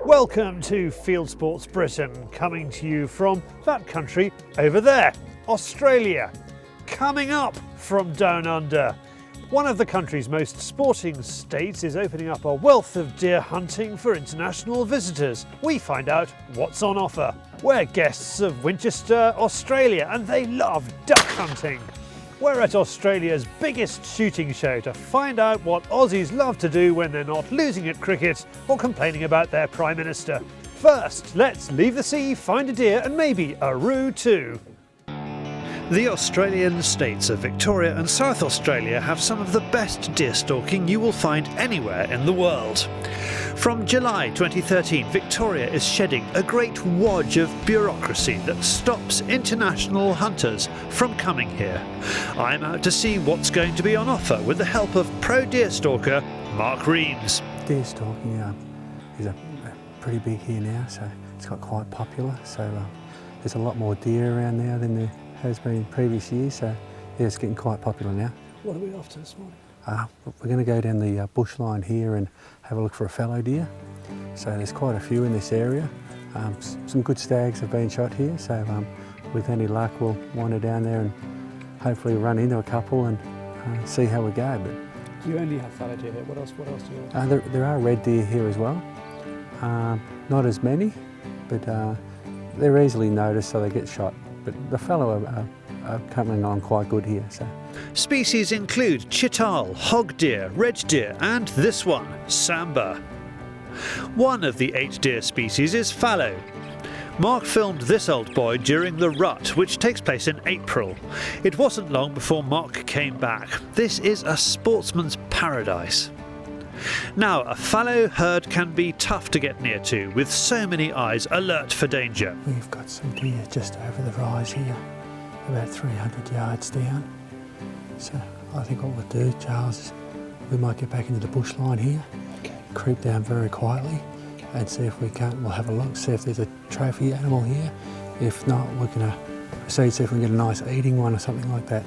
Welcome to Fieldsports Britain, coming to you from that country over there, Australia. Coming up from down under, one of the country's most sporting states is opening up a wealth of deer hunting for international visitors. We find out what's on offer. We're guests of Winchester, Australia, and they love duck hunting. We're at Australia's biggest shooting show to find out what Aussies love to do when they're not losing at cricket or complaining about their Prime Minister. First, let's leave the sea, find a deer and maybe a roo too. The Australian states of Victoria and South Australia have some of the best deer stalking you will find anywhere in the world. From July 2013, Victoria is shedding a great wodge of bureaucracy that stops international hunters from coming here. I'm out to see what's going to be on offer with the help of pro deer stalker Mark Reams. Deer stalking is pretty big here now, so it's got quite popular. So there's a lot more deer around now than there has been in previous years, so yeah, it's getting quite popular now. What are we after this morning? We're going to go down the bush line here and have a look for a fallow deer. So there's quite a few in this area. Some good stags have been shot here, so with any luck we'll wander down there and hopefully run into a couple and see how we go. But You only have fallow deer here. What else do you have? there are red deer here as well. Not as many, but they're easily noticed, so they get shot. But the fallow are coming on quite good here. So. Species include chital, hog deer, red deer and this one, sambar. One of the 8 deer species is fallow. Mark filmed this old boy during the rut, which takes place in April. It wasn't long before Mark came back. This is a sportsman's paradise. Now, a fallow herd can be tough to get near to, with so many eyes alert for danger. We've got some deer just over the rise here, about 300 yards down. So I think what we'll do, Charles, is we might get back into the bush line here, creep down very quietly and see if we can't, we'll have a look, see if there's a trophy animal here. If not, we're going to proceed, see if we can get a nice eating one or something like that.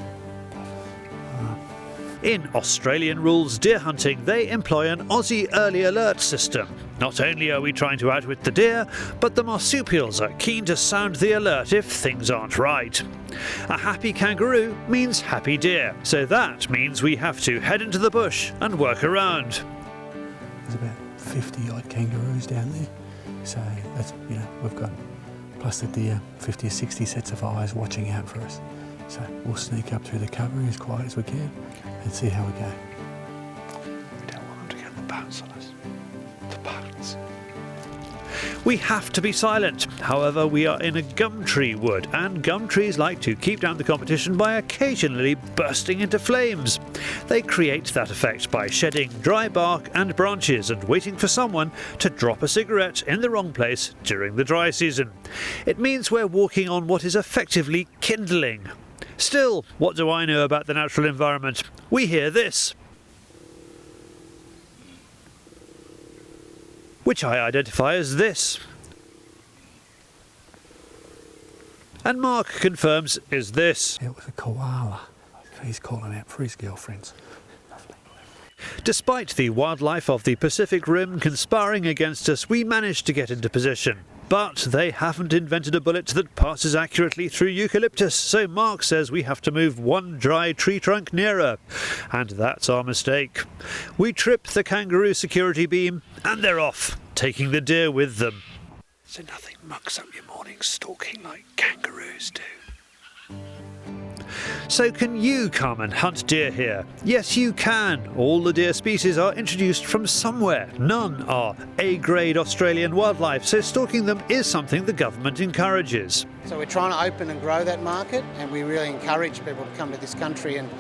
In Australian rules deer hunting, they employ an Aussie early alert system. Not only are we trying to outwit the deer, but the marsupials are keen to sound the alert if things aren't right. A happy kangaroo means happy deer, so that means we have to head into the bush and work around. There's about 50 odd kangaroos down there, so that's, we've got, plus the deer, 50 or 60 sets of eyes watching out for us. So we'll sneak up through the cover as quiet as we can and see how we go. We don't want them to get the bounce on us. The bounce. We have to be silent. However, we are in a gum tree wood, and gum trees like to keep down the competition by occasionally bursting into flames. They create that effect by shedding dry bark and branches and waiting for someone to drop a cigarette in the wrong place during the dry season. It means we're walking on what is effectively kindling. Still, what do I know about the natural environment? We hear this, which I identify as this. And Mark confirms is this. It was a koala. He's calling out for his girlfriends. Despite the wildlife of the Pacific Rim conspiring against us, we managed to get into position. But they haven't invented a bullet that passes accurately through eucalyptus, so Mark says we have to move one dry tree trunk nearer. And that's our mistake. We trip the kangaroo security beam, and they're off, taking the deer with them. So nothing mucks up your morning stalking like kangaroos do. So can you come and hunt deer here? Yes, you can. All the deer species are introduced from somewhere. None are A-grade Australian wildlife, so stalking them is something the government encourages. So we're trying to open and grow that market, and we really encourage people to come to this country and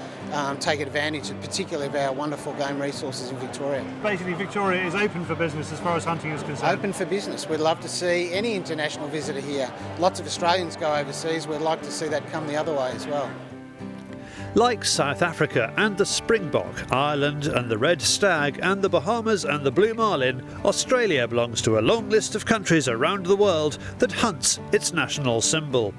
take advantage, particularly of our wonderful game resources in Victoria. Basically, Victoria is open for business as far as hunting is concerned. Open for business. We'd love to see any international visitor here. Lots of Australians go overseas. We'd like to see that come the other way as well. Like South Africa and the springbok, Ireland and the red stag, and the Bahamas and the blue marlin, Australia belongs to a long list of countries around the world that hunts its national symbol.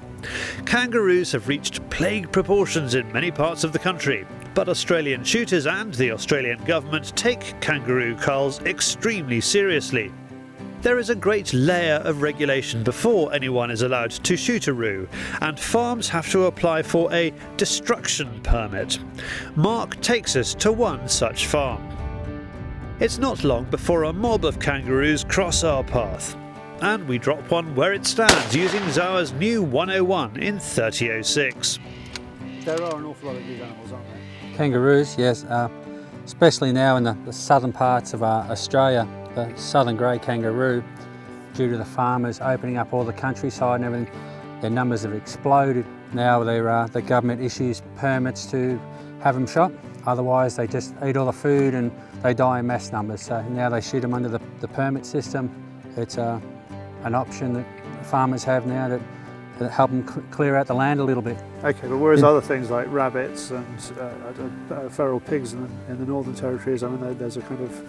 Kangaroos have reached plague proportions in many parts of the country, but Australian shooters and the Australian government take kangaroo culls extremely seriously. there is a great layer of regulation before anyone is allowed to shoot a roo, and farms have to apply for a destruction permit. Mark takes us to one such farm. It's not long before a mob of kangaroos cross our path, and we drop one where it stands using Zoa's new 101 in 3006. There are an awful lot of good animals, aren't there? Kangaroos, yes, especially now in the southern parts of Australia. The southern grey kangaroo, due to the farmers opening up all the countryside and everything, their numbers have exploded. Now the government issues permits to have them shot, otherwise they just eat all the food and they die in mass numbers. So now they shoot them under the permit system. It's an option that farmers have now to help them clear out the land a little bit. Okay, but whereas other things like rabbits and feral pigs in the Northern Territories, I mean, there's a kind of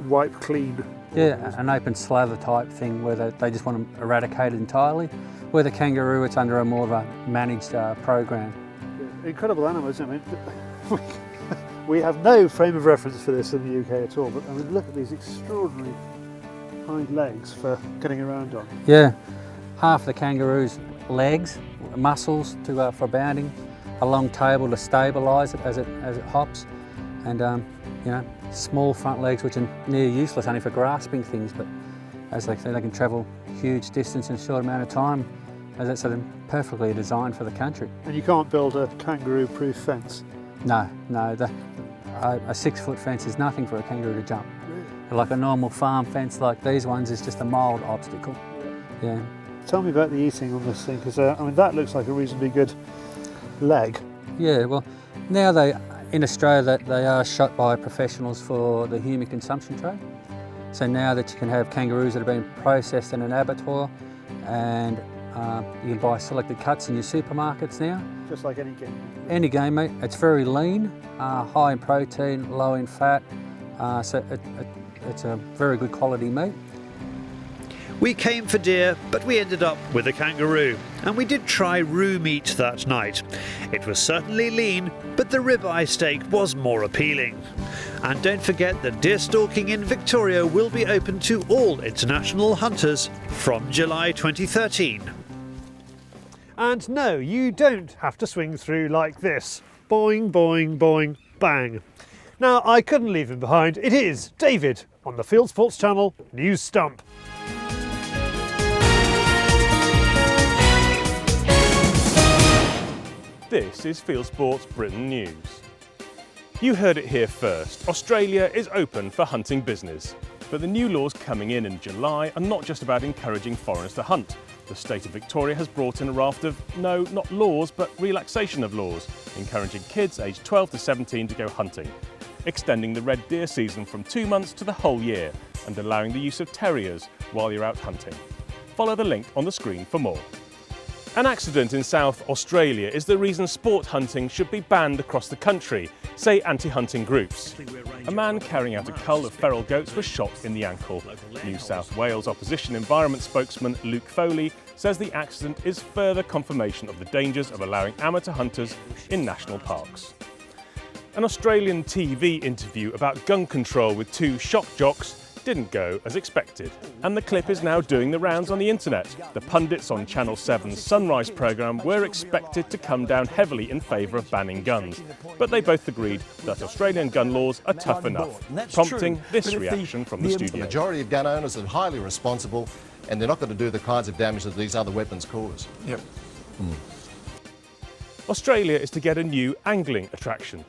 wipe clean. Yeah, an open slather type thing where they just want them eradicated entirely. Where the kangaroo, it's under a more of a managed program. Yeah, incredible animals. I mean, we have no frame of reference for this in the UK at all, but I mean, look at these extraordinary hind legs for getting around on. Yeah, half the kangaroo's legs, muscles for bounding, a long table to stabilise it as it hops, and you know, small front legs which are near useless only for grasping things, but as they say, they can travel huge distance in a short amount of time. As I said, they're perfectly designed for the country. And you can't build a kangaroo-proof fence? No, a 6-foot fence is nothing for a kangaroo to jump. Really? Like a normal farm fence like these ones is just a mild obstacle. Yeah. Tell me about the eating on this thing, because I mean, that looks like a reasonably good leg. Yeah, well, now in Australia they are shot by professionals for the human consumption trade. So now that you can have kangaroos that have been processed in an abattoir, and you can buy selected cuts in your supermarkets now. Just like any game. Any game meat. It's very lean, high in protein, low in fat, so it's a very good quality meat. We came for deer, but we ended up with a kangaroo, and we did try roo meat that night. It was certainly lean, but the ribeye steak was more appealing. And don't forget that deer stalking in Victoria will be open to all international hunters from July 2013. And no, you don't have to swing through like this. Boing, boing, boing, bang. Now, I couldn't leave him behind. It is David on the Fieldsports Channel News Stump. This is Fieldsports Britain News. You heard it here first. Australia is open for hunting business. But the new laws coming in July are not just about encouraging foreigners to hunt. The state of Victoria has brought in a raft of, no, not laws, but relaxation of laws, encouraging kids aged 12 to 17 to go hunting, extending the red deer season from 2 months to the whole year, and allowing the use of terriers while you're out hunting. Follow the link on the screen for more. An accident in South Australia is the reason sport hunting should be banned across the country, say anti-hunting groups. A man carrying out a cull of feral goats was shot in the ankle. New South Wales opposition environment spokesman Luke Foley says the accident is further confirmation of the dangers of allowing amateur hunters in national parks. An Australian TV interview about gun control with 2 shock jocks didn't go as expected, and the clip is now doing the rounds on the internet. The pundits on Channel 7's Sunrise programme were expected to come down heavily in favour of banning guns, but they both agreed that Australian gun laws are tough enough, prompting this reaction from the studio. The majority of gun owners are highly responsible, and they're not going to do the kinds of damage that these other weapons cause. Yep. Australia is to get a new angling attraction.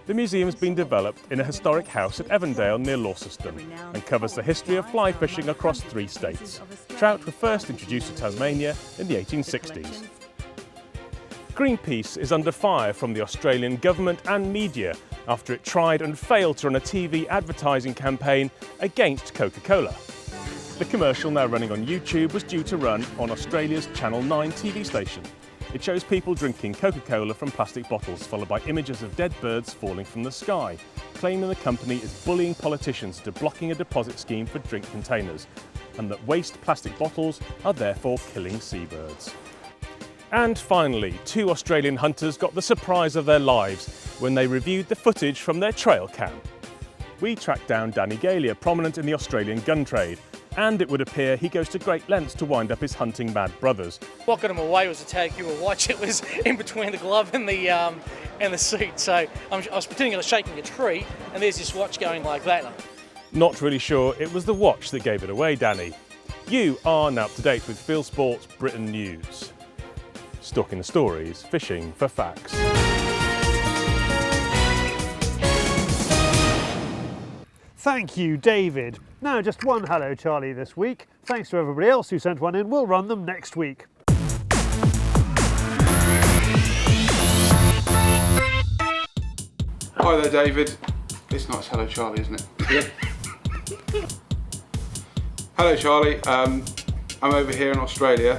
The museum has been developed in a historic house at Evandale near Launceston and covers the history of fly fishing across 3 states. Trout were first introduced to Tasmania in the 1860s. Greenpeace is under fire from the Australian government and media after it tried and failed to run a TV advertising campaign against Coca-Cola. The commercial, now running on YouTube, was due to run on Australia's Channel 9 TV station. It shows people drinking Coca-Cola from plastic bottles, followed by images of dead birds falling from the sky, claiming the company is bullying politicians into blocking a deposit scheme for drink containers, and that waste plastic bottles are therefore killing seabirds. And finally, 2 Australian hunters got the surprise of their lives when they reviewed the footage from their trail cam. we tracked down Danny Galia, prominent in the Australian gun trade, and it would appear he goes to great lengths to wind up his hunting mad brothers. What got him away was a Tag-Heuer watch. It was in between the glove and the seat, so I was pretending I was shaking a tree, and there's this watch going like that. Not really sure it was the watch that gave it away, Danny. You are now up to date with Fieldsports Britain news. Stalking the stories, fishing for facts. Thank you, David. Now, just one Hello Charlie this week. Thanks to everybody else who sent one in. We'll run them next week. Hi there, David. It's nice Hello Charlie, isn't it? Yeah. Hello Charlie, I'm over here in Australia.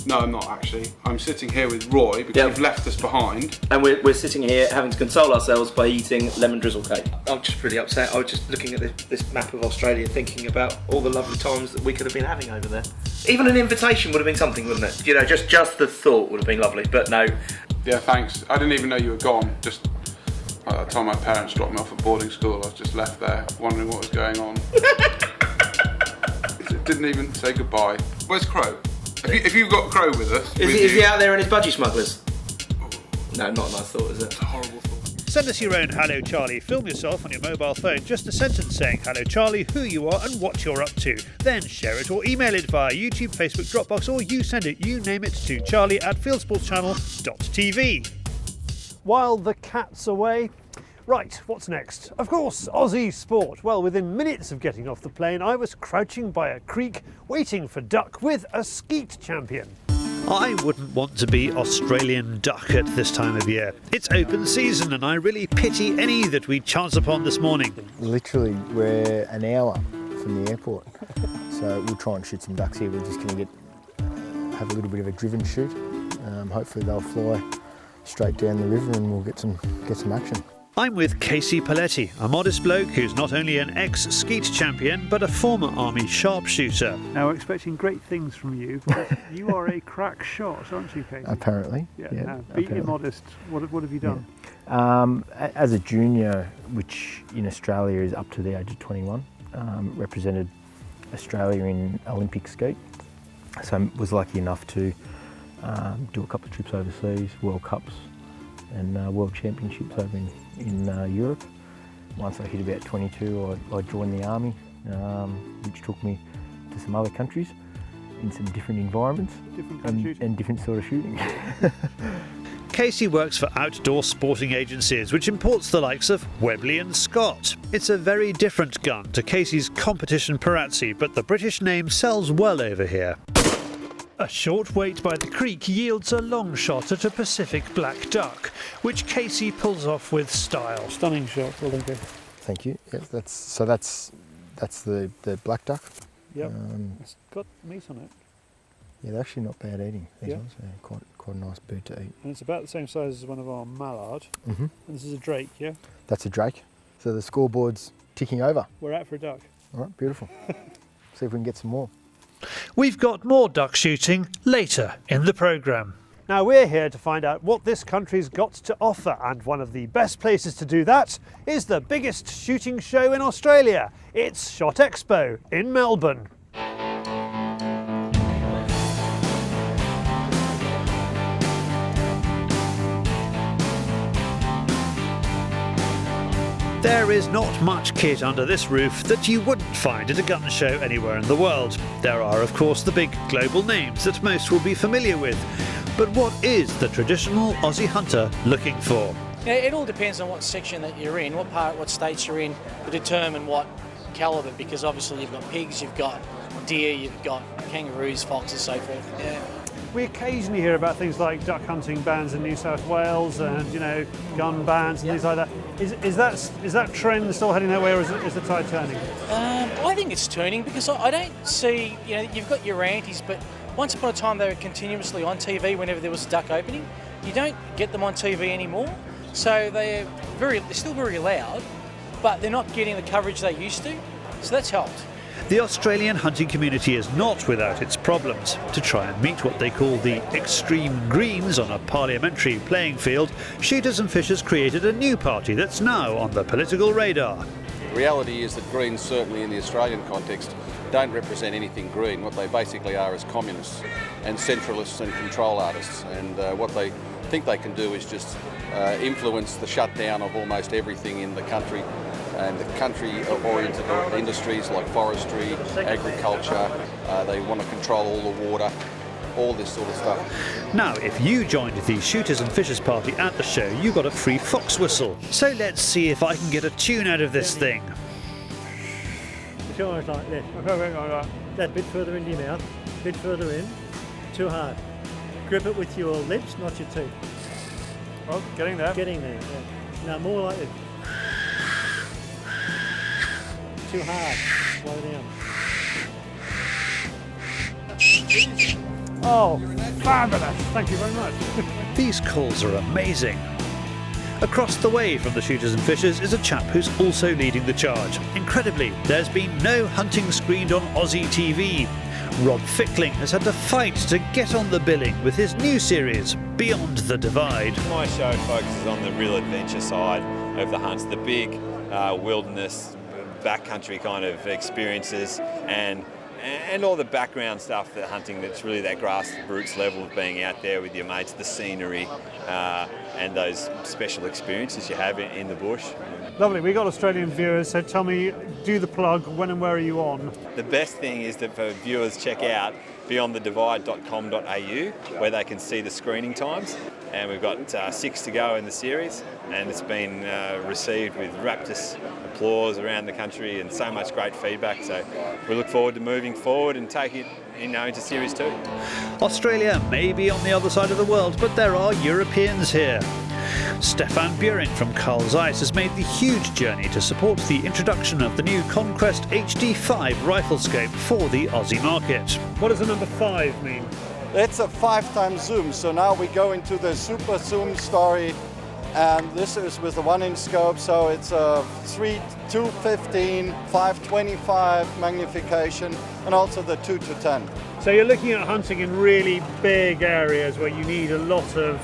No, I'm not actually. I'm sitting here with Roy because you've left us behind. And we're sitting here having to console ourselves by eating lemon drizzle cake. I'm just really upset. I was just looking at this map of Australia thinking about all the lovely times that we could have been having over there. Even an invitation would have been something, wouldn't it? You know, just the thought would have been lovely, but no. Yeah, thanks. I didn't even know you were gone. Just by the time my parents dropped me off at boarding school, I was just left there wondering what was going on. Didn't even say goodbye. Where's Crow? If you've got Crow with us... Is he out there in his budgie smugglers? No, not a nice thought, is it? It's a horrible thought. Send us your own Hello Charlie. Film yourself on your mobile phone. Just a sentence saying Hello Charlie, who you are and what you're up to. Then share it or email it via YouTube, Facebook, Dropbox, or you send it, you name it, to charlie@fieldsportschannel.tv. While the cat's away... Right, what's next? Of course, Aussie sport. Well, within minutes of getting off the plane, I was crouching by a creek, waiting for duck with a skeet champion. I wouldn't want to be Australian duck at this time of year. It's open season and I really pity any that we chance upon this morning. Literally, we're an hour from the airport, so we'll try and shoot some ducks here. We're just going to have a little bit of a driven shoot. Hopefully they'll fly straight down the river and we'll get some action. I'm with Casey Poletti, a modest bloke who's not only an ex-skeet champion, but a former army sharpshooter. Now, we're expecting great things from you, because you are a crack shot, aren't you, Casey? Apparently. Yeah. Yeah, Now, be immodest. What have you done? Yeah. As a junior, which in Australia is up to the age of 21, represented Australia in Olympic skeet. So I was lucky enough to do a couple of trips overseas, World Cups and World Championships over in Europe. Once I hit about 22, I joined the army, which took me to some other countries in some different environments and different sort of shooting. Casey works for outdoor sporting agencies, which imports the likes of Webley and Scott. It's a very different gun to Casey's competition Parazzi, but the British name sells well over here. A short wait by the creek yields a long shot at a Pacific black duck, which Casey pulls off with style. Stunning shot, well done, Casey. Thank you. Yeah, that's the black duck. Yep, it's got meat on it. Yeah, they're actually not bad eating. These ones, quite a nice bird to eat. And it's about the same size as one of our mallard. Mm-hmm. And this is a drake, yeah? That's a drake. So the scoreboard's ticking over. We're out for a duck. All right, beautiful. See if we can get some more. We've got more duck shooting later in the programme. Now we're here to find out what this country's got to offer, and one of the best places to do that is the biggest shooting show in Australia. It's ShotExpo in Melbourne. There is not much kit under this roof that you wouldn't find at a gun show anywhere in the world. There are, of course, the big global names that most will be familiar with. But what is the traditional Aussie hunter looking for? Yeah, it all depends on what section that you're in, what states you're in, to determine what calibre, because obviously you've got pigs, you've got deer, you've got kangaroos, foxes, so forth. Yeah. We occasionally hear about things like duck hunting bans in New South Wales and, you know, gun bans and things like that. Is that trend still heading that way, or is the tide turning? I think it's turning, because I don't see, you know, you've got your antis, but once upon a time they were continuously on TV whenever there was a duck opening. You don't get them on TV anymore, so they're still very loud, but they're not getting the coverage they used to, so that's helped. The Australian hunting community is not without its problems. To try and meet what they call the extreme greens on a parliamentary playing field, shooters and fishers created a new party that's now on the political radar. The reality is that Greens, certainly in the Australian context, don't represent anything green. What they basically are is communists and centralists and control artists. And what they think they can do is just influence the shutdown of almost everything in the country, and the country-oriented industries like forestry, agriculture. They want to control all the water, all this sort of stuff. Now, if you joined the Shooters and Fishers party at the show, you got a free fox whistle. So let's see if I can get a tune out of this thing. It's almost like this. That bit further into your mouth, bit further in, too hard. Grip it with your lips, not your teeth. Oh, getting there. Getting there, yeah. Now more like this. Too hard. Slow down. Oh, fabulous. Thank you very much. These calls are amazing. Across the way from the Shooters and Fishers is a chap who's also leading the charge. Incredibly, there's been no hunting screened on Aussie TV. Rob Fickling has had to fight to get on the billing with his new series, Beyond the Divide. My show focuses on the real adventure side of the hunts, the big wilderness, backcountry kind of experiences, and all the background stuff that hunting, that's really that grassroots level of being out there with your mates, the scenery and those special experiences you have in the bush. Lovely. We got Australian viewers, so tell me, do the plug, when and where are you on? The best thing is that for viewers, check out beyondthedivide.com.au where they can see the screening times, and we've got 6 to go in the series, and it's been received with rapturous applause around the country and so much great feedback, so we look forward to moving forward and take it into series 2. Australia may be on the other side of the world, but there are Europeans here. Stefan Buring from Carl Zeiss has made the huge journey to support the introduction of the new Conquest HD5 rifle scope for the Aussie market. What does the number 5 mean? It's a 5x zoom, so now we go into the super zoom story, and this is with the 1-inch scope, so it's a 215, 525 magnification, and also the 2-10. So you're looking at hunting in really big areas where you need a lot of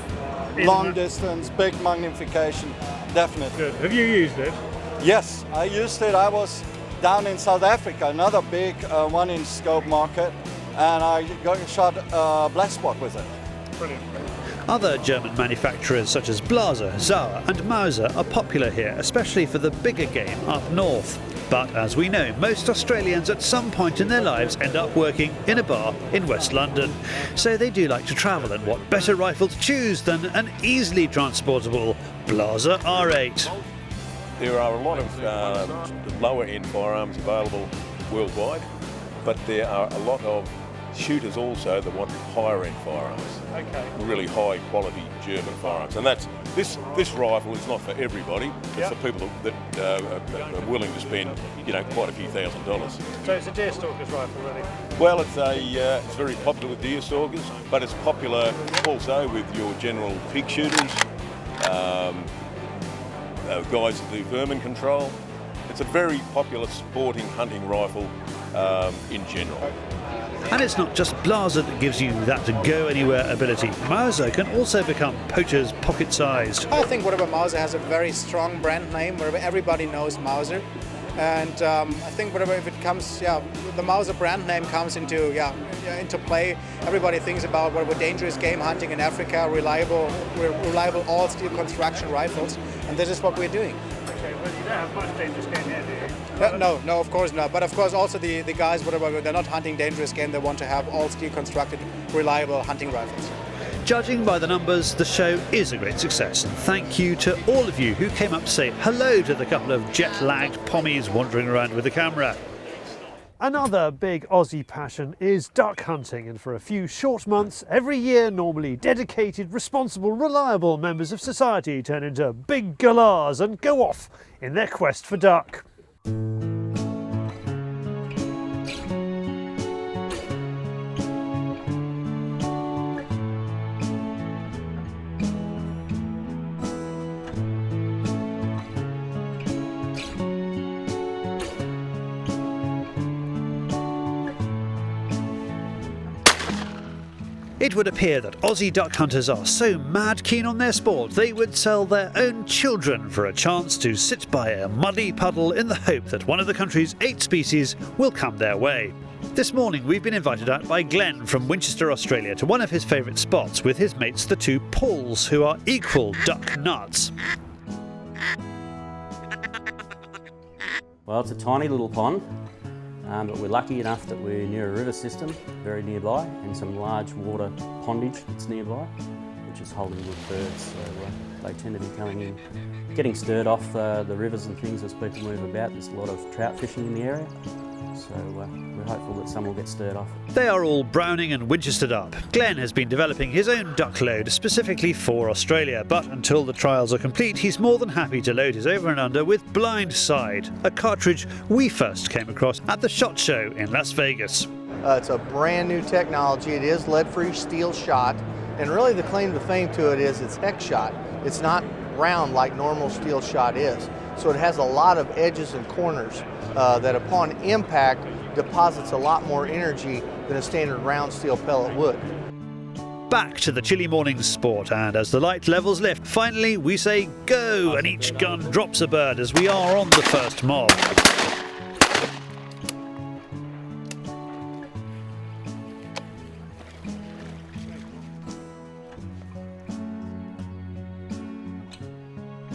long distance, big magnification, definitely. Good. Have you used it? Yes, I used it. I was down in South Africa, another big 1-inch scope market, and I shot a black spot with it. Brilliant. Other German manufacturers such as Blaser, Sauer and Mauser are popular here, especially for the bigger game up north. But as we know, most Australians at some point in their lives end up working in a bar in West London. So they do like to travel, and what better rifle to choose than an easily transportable Blaser R8. There are a lot of lower end firearms available worldwide, but there are a lot of shooters also that want higher end firearms. Okay. Really high quality German firearms, and that's this rifle is not for everybody. It's for people that are willing to spend quite a few $1,000s. So it's a deer stalker's rifle, really. Well, it's very popular with deer stalkers, but it's popular also with your general pig shooters, guys that do vermin control. It's a very popular sporting hunting rifle in general. And it's not just Blaser that gives you that go-anywhere ability. Mauser can also become poacher's pocket-sized. I think whatever Mauser has a very strong brand name, where everybody knows Mauser. And I think whatever, if it comes, the Mauser brand name comes into play. Everybody thinks about whatever dangerous game hunting in Africa, reliable all-steel construction rifles, and this is what we're doing. Okay, well, you don't have much dangerous game here, do you? No, of course not. But of course, also the guys, whatever, they're not hunting dangerous game. They want to have all-steel constructed, reliable hunting rifles. Judging by the numbers, the show is a great success, and thank you to all of you who came up to say hello to the couple of jet-lagged pommies wandering around with the camera. Another big Aussie passion is duck hunting, and for a few short months every year, normally dedicated, responsible, reliable members of society turn into big galahs and go off in their quest for duck. It would appear that Aussie duck hunters are so mad keen on their sport they would sell their own children for a chance to sit by a muddy puddle in the hope that one of the country's 8 species will come their way. This morning we've been invited out by Glenn from Winchester, Australia to one of his favourite spots with his mates the 2 Pauls, who are equal duck nuts. Well, it's a tiny little pond, but we're lucky enough that we're near a river system very nearby and some large water pondage that's nearby, which is holding good birds. So they tend to be coming in, getting stirred off the rivers and things as people move about. There's a lot of trout fishing in the area, so we're hopeful that some will get stirred off. They are all browning and Winchestered up. Glenn has been developing his own duck load specifically for Australia, but until the trials are complete, he's more than happy to load his over and under with Blindside, a cartridge we first came across at the SHOT Show in Las Vegas. It's a brand new technology. It is lead-free steel shot, and really the claim to fame to it is it's hex shot. It's not round like normal steel shot is. So it has a lot of edges and corners that upon impact deposits a lot more energy than a standard round steel pellet would. Back to the chilly morning sport, and as the light levels lift, finally we say go, and each gun drops a bird as we are on the first mob.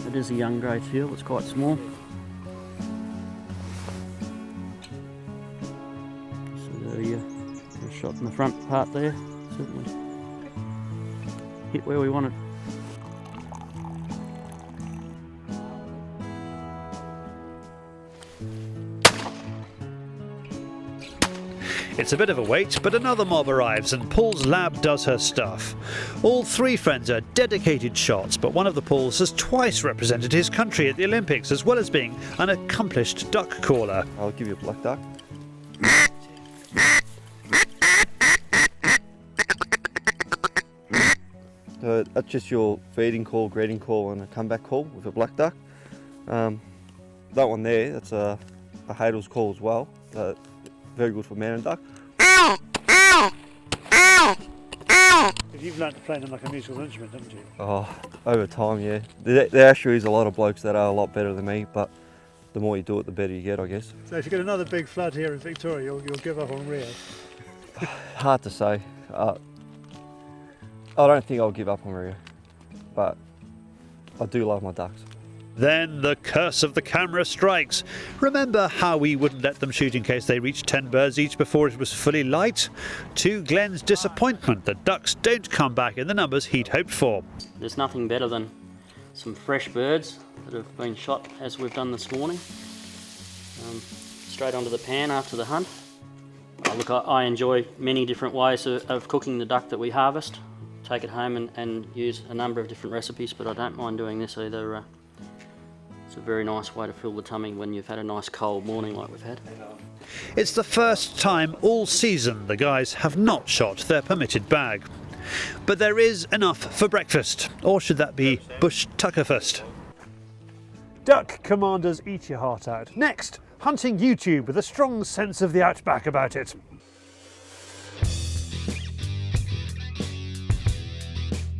It is a young grey teal, it's quite small. So the shot in the front part there, certainly hit where we wanted. It's a bit of a wait, but another mob arrives and Paul's lab does her stuff. All 3 friends are dedicated shots, but one of the Pauls has twice represented his country at the Olympics, as well as being an accomplished duck caller. I'll give you a black duck. So that's just your feeding call, greeting call and a comeback call with a black duck. That one there, that's a Hadel's call as well. Very good for man and duck. You've learned to play them like a musical instrument, haven't you? Oh, over time, yeah. There actually is a lot of blokes that are a lot better than me, but the more you do it, the better you get, I guess. So if you get another big flood here in Victoria, you'll give up on Rio? Hard to say. I don't think I'll give up on Rio, but I do love my ducks. Then the curse of the camera strikes. Remember how we wouldn't let them shoot in case they reached 10 birds each before it was fully light? To Glenn's disappointment, the ducks don't come back in the numbers he'd hoped for. There's nothing better than some fresh birds that have been shot as we've done this morning. Straight onto the pan after the hunt. Look, I enjoy many different ways of cooking the duck that we harvest. Take it home and use a number of different recipes, but I don't mind doing this either. It's a very nice way to fill the tummy when you've had a nice cold morning like we've had. It's the first time all season the guys have not shot their permitted bag. But there is enough for breakfast, or should that be bush tuckerfast? Duck commanders eat your heart out. Next, hunting YouTube with a strong sense of the outback about it.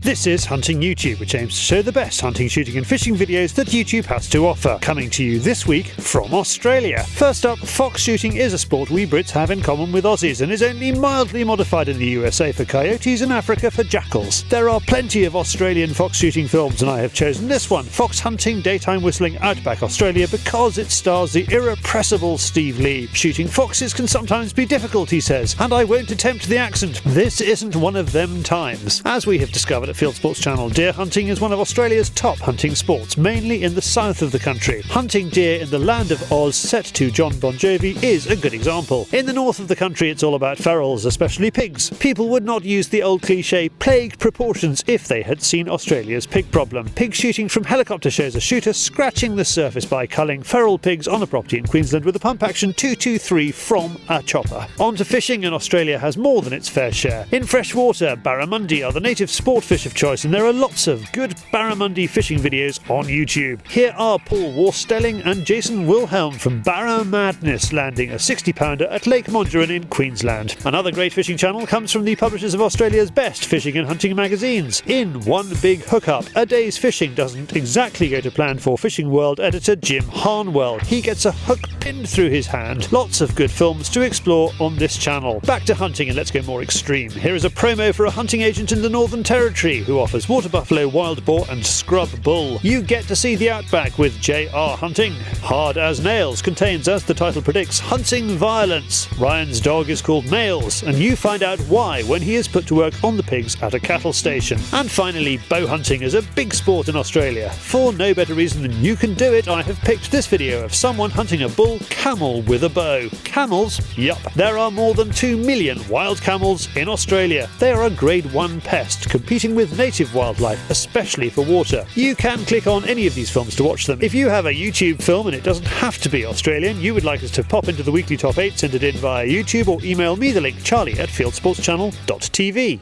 This is Hunting YouTube, which aims to show the best hunting, shooting and fishing videos that YouTube has to offer. Coming to you this week from Australia. First up, fox shooting is a sport we Brits have in common with Aussies and is only mildly modified in the USA for coyotes and Africa for jackals. There are plenty of Australian fox shooting films and I have chosen this one, Fox Hunting Daytime Whistling Outback Australia, because it stars the irrepressible Steve Lee. Shooting foxes can sometimes be difficult, he says, and I won't attempt the accent. This isn't one of them times. As we have discovered at Fieldsports Channel, deer hunting is one of Australia's top hunting sports, mainly in the south of the country. Hunting deer in the land of Oz, set to John Bon Jovi, is a good example. In the north of the country, it's all about ferals, especially pigs. People would not use the old cliche plague proportions if they had seen Australia's pig problem. Pig shooting from helicopter shows a shooter scratching the surface by culling feral pigs on a property in Queensland with a pump action 223 from a chopper. On to fishing, and Australia has more than its fair share. In freshwater, barramundi are the native sport fish fish of choice, and there are lots of good barramundi fishing videos on YouTube. Here are Paul Warstelling and Jason Wilhelm from Barra Madness landing a 60-pounder at Lake Mondrian in Queensland. Another great fishing channel comes from the publishers of Australia's best fishing and hunting magazines. In One Big Hookup, a day's fishing doesn't exactly go to plan for Fishing World editor Jim Harnwell. He gets a hook pinned through his hand. Lots of good films to explore on this channel. Back to hunting, and let's go more extreme. Here is a promo for a hunting agent in the Northern Territory who offers water buffalo, wild boar and scrub bull. You get to see the outback with JR Hunting. Hard as Nails contains, as the title predicts, hunting violence. Ryan's dog is called Nails, and you find out why when he is put to work on the pigs at a cattle station. And finally, bow hunting is a big sport in Australia. For no better reason than you can do it, I have picked this video of someone hunting a bull camel with a bow. Camels? Yup. There are more than 2 million wild camels in Australia. They are a grade 1 pest, competing with native wildlife, especially for water. You can click on any of these films to watch them. If you have a YouTube film, and it doesn't have to be Australian, you would like us to pop into the weekly top 8, send it in via YouTube or email me the link, charlie@fieldsportschannel.tv.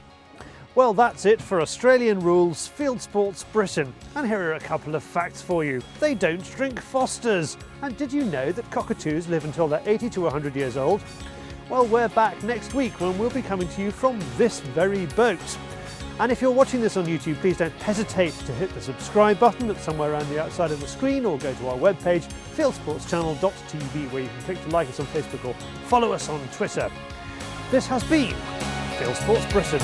Well, that's it for Australian Rules Fieldsports Britain. And here are a couple of facts for you. They don't drink Fosters. And did you know that cockatoos live until they're 80 to 100 years old? Well, we're back next week when we'll be coming to you from this very boat. And if you're watching this on YouTube, please don't hesitate to hit the subscribe button that's somewhere around the outside of the screen, or go to our webpage, fieldsportschannel.tv, where you can click to like us on Facebook or follow us on Twitter. This has been Fieldsports Britain.